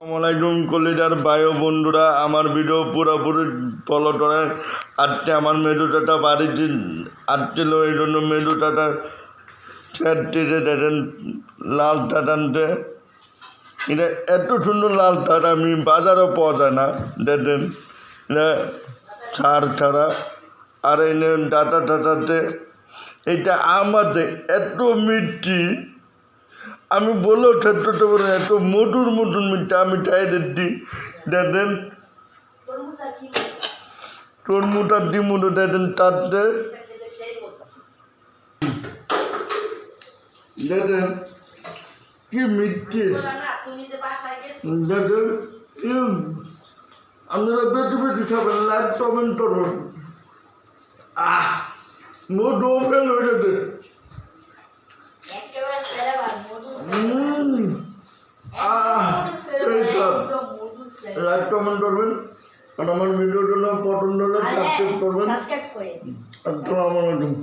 আসসালামাইকুম কলিজার বায়ু বন্ধুরা, আমার ভিডিও পুরোপুরি ফলো করেন। আজকে আমার মেরুটাটা বাড়িতে আসছিল, এই জন্য মেরুটাটা ছেড়ে দেখেন লালটা টানতে। এটা এত সুন্দর লালটা আমি বাজারেও পাওয়া যায় না, দেখেন এটা ছাড় ছাড়া। আর এনে ডাটা টাটাতে এটা আমাদের এত মিষ্টি, আমি বলেও ক্ষেত্রতে বলে এত মধুর মধুর মিষ্টি। আমি চাই দিচ্ছি দেখেন তরমুটা ডিমুটো দেখেন তাতে দেখেন কি মিষ্টি দেখেন। আপনারা বেশি বেশি খাবেন, লাইক কমেন্ট করুন। মধু ফেল হয়ে যেতে লাইক কমেন্ট করবেন আর আমার ভিডিওর জন্য পছন্দ হলে সাবস্ক্রাইব করবেন। আসসালামু আলাইকুম।